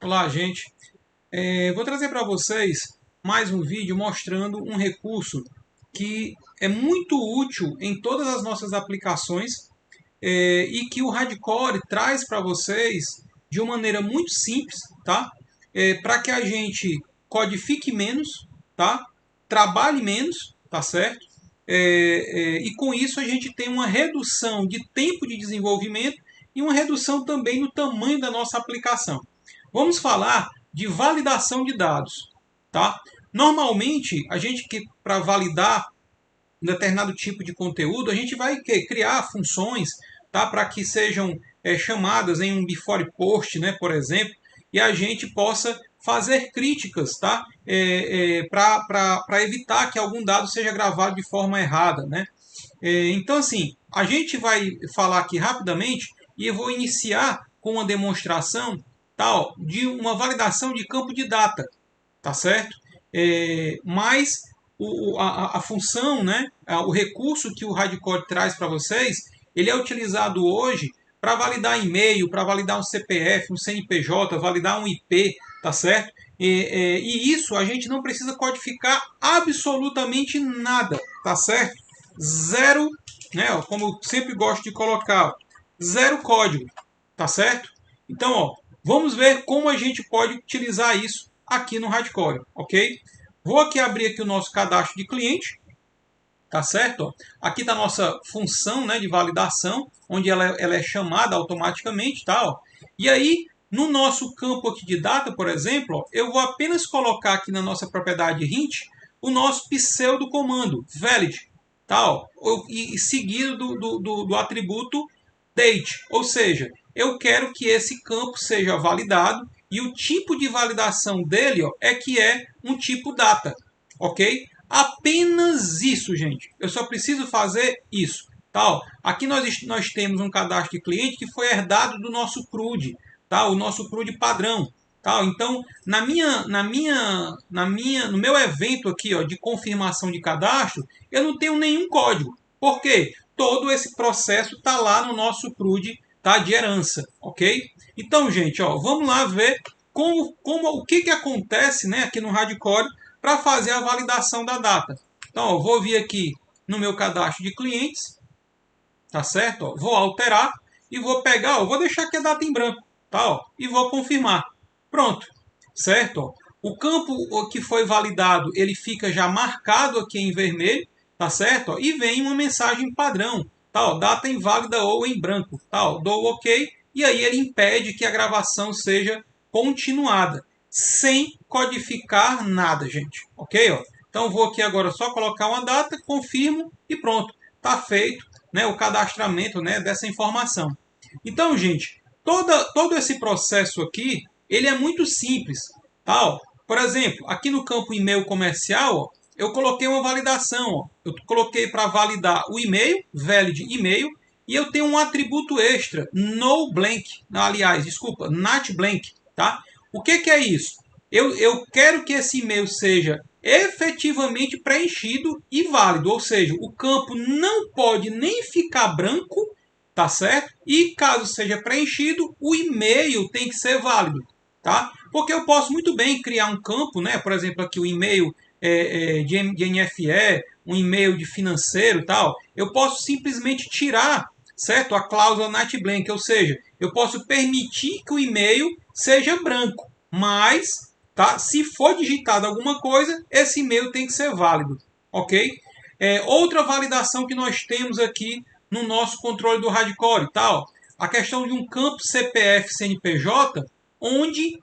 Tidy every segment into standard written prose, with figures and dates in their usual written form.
Olá, gente. Vou trazer para vocês mais um vídeo mostrando um recurso que é muito útil em todas as nossas aplicações e que o Radcore traz para vocês de uma maneira muito simples, tá? Para que a gente codifique menos, tá? Trabalhe menos, tá certo? E com isso a gente tem uma redução de tempo de desenvolvimento e uma redução também no tamanho da nossa aplicação. Vamos falar de validação de dados, tá? Normalmente, a gente que para validar um determinado tipo de conteúdo, a gente vai criar funções, tá? Para que sejam chamadas em um before post, né, por exemplo, e a gente possa fazer críticas, tá? Para evitar que algum dado seja gravado de forma errada, né? Então, assim, a gente vai falar aqui rapidamente e eu vou iniciar com uma demonstração tal de uma validação de campo de data, tá certo? Mas a função, né, o recurso que o Radcore traz para vocês, ele é utilizado hoje para validar e-mail, para validar um CPF, um CNPJ, validar um IP, tá certo? E isso a gente não precisa codificar absolutamente nada, tá certo? Zero, né, como eu sempre gosto de colocar, zero código, tá certo? Então, ó, vamos ver como a gente pode utilizar isso aqui no Radcore, ok? Vou aqui abrir aqui o nosso cadastro de cliente, tá certo? Aqui está a nossa função, né, de validação, onde ela é chamada automaticamente, tá? Ó. E aí, no nosso campo aqui de data, por exemplo, ó, eu vou apenas colocar aqui na nossa propriedade hint o nosso pseudo comando, valid, tá? Ó, e seguido do atributo date, ou seja, eu quero que esse campo seja validado e o tipo de validação dele ó, é que é um tipo data, ok? Apenas isso, gente. Eu só preciso fazer isso. Tá? Aqui nós temos um cadastro de cliente que foi herdado do nosso CRUD, tá? O nosso CRUD padrão. Tá? Então, no meu evento aqui ó, de confirmação de cadastro, eu não tenho nenhum código. Por quê? Todo esse processo está lá no nosso CRUD tá, de herança, ok? Então, gente, ó, vamos lá ver o que acontece né, aqui no Radcore para fazer a validação da data. Então, ó, vou vir aqui no meu cadastro de clientes, tá certo? Ó, vou alterar e vou pegar, ó, vou deixar aqui a data em branco, tá? Ó, e vou confirmar. Pronto, certo? Ó, o campo que foi validado, ele fica já marcado aqui em vermelho, tá certo? Ó, e vem uma mensagem padrão, tá? Ó, data inválida ou em branco, tá? Ó, dou OK e aí ele impede que a gravação seja continuada, sem codificar nada, gente, ok? Ó, então vou aqui agora só colocar uma data, confirmo e pronto, tá feito né, o cadastramento né, dessa informação. Então, gente, todo esse processo aqui, ele é muito simples. Tá? Ó. Por exemplo, aqui no campo e-mail comercial, ó, eu coloquei uma validação. Ó. Eu coloquei para validar o e-mail, valid e-mail, e eu tenho um atributo extra, no blank. Aliás, desculpa, not blank. Tá? O que é isso? Eu quero que esse e-mail seja efetivamente preenchido e válido, ou seja, o campo não pode nem ficar branco, tá certo? E caso seja preenchido, o e-mail tem que ser válido, tá? Porque eu posso muito bem criar um campo, né? Por exemplo, aqui o e-mail de NFE, um e-mail de financeiro, tal. Eu posso simplesmente tirar, certo? A cláusula not blank, ou seja, eu posso permitir que o e-mail seja branco, mas tá? Se for digitado alguma coisa, esse e-mail tem que ser válido, ok? Outra validação que nós temos aqui no nosso controle do Radcore, tá? A questão de um campo CPF CNPJ, onde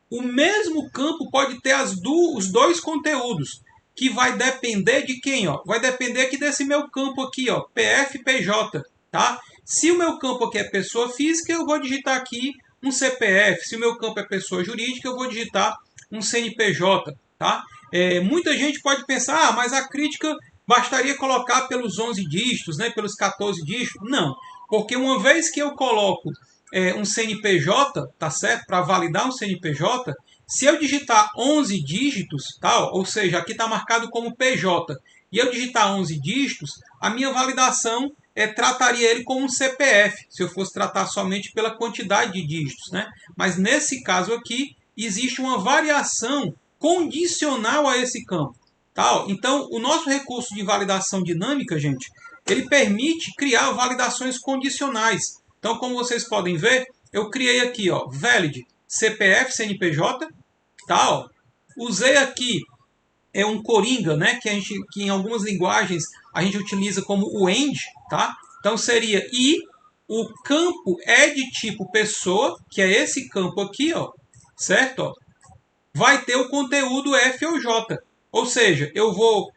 o mesmo campo pode ter os dois conteúdos, que vai depender de quem? Ó? Vai depender aqui desse meu campo aqui, ó, PFPJ, tá? Se o meu campo aqui é pessoa física, eu vou digitar aqui um CPF. Se o meu campo é pessoa jurídica, eu vou digitar um CNPJ, tá? Muita gente pode pensar, mas a crítica bastaria colocar pelos 11 dígitos, né, pelos 14 dígitos. Não, porque uma vez que eu coloco um CNPJ, tá certo? Para validar um CNPJ, se eu digitar 11 dígitos, tá? Ou seja, aqui está marcado como PJ, e eu digitar 11 dígitos, a minha validação trataria ele como um CPF, se eu fosse tratar somente pela quantidade de dígitos, né? Mas nesse caso aqui, existe uma variação condicional a esse campo. Tá? Então, o nosso recurso de validação dinâmica, gente, ele permite criar validações condicionais. Então, como vocês podem ver, eu criei aqui, ó, valid CPF CNPJ, tá? Ó. Usei aqui um coringa, né, que em algumas linguagens a gente utiliza como o AND, tá? Então seria o campo é de tipo pessoa, que é esse campo aqui, ó, certo? Ó, vai ter o conteúdo F ou J. Ou seja, eu vou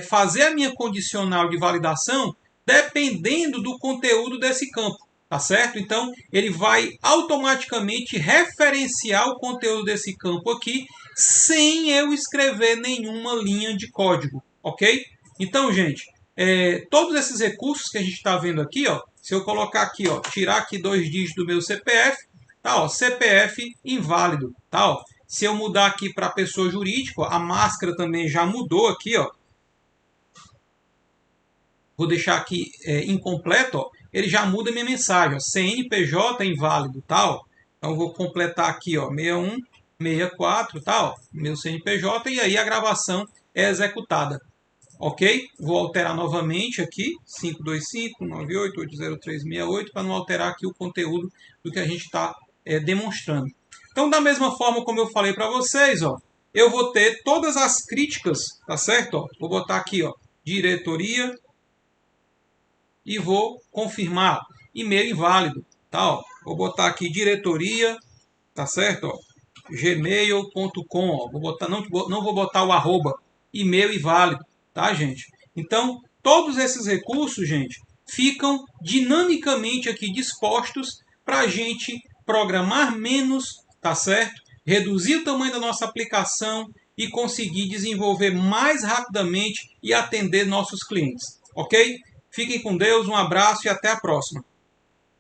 fazer a minha condicional de validação dependendo do conteúdo desse campo. Tá certo? Então, ele vai automaticamente referenciar o conteúdo desse campo aqui sem eu escrever nenhuma linha de código. Ok? Então, gente, todos esses recursos que a gente está vendo aqui, ó, se eu colocar aqui, ó, tirar aqui 2 dígitos do meu CPF, tá, ó, CPF inválido. Tá, ó. Se eu mudar aqui para pessoa jurídica, ó, a máscara também já mudou aqui, ó. Vou deixar aqui incompleto, ó. Ele já muda a minha mensagem, ó. CNPJ inválido, tal. Então vou completar aqui, ó, 6164, tal, meu CNPJ, e aí a gravação é executada. Ok? Vou alterar novamente aqui, 525988038, para não alterar aqui o conteúdo do que a gente está demonstrando. Então, da mesma forma como eu falei para vocês, ó, eu vou ter todas as críticas, tá certo? Ó, vou botar aqui, ó, diretoria, e vou confirmar. E-mail inválido. Tá, ó. Vou botar aqui diretoria, tá certo? Ó. gmail.com. Não vou botar o arroba. E-mail inválido, tá, gente? Então, todos esses recursos, gente, ficam dinamicamente aqui dispostos para a gente programar menos, tá certo? Reduzir o tamanho da nossa aplicação e conseguir desenvolver mais rapidamente e atender nossos clientes, ok? Fiquem com Deus, um abraço e até a próxima.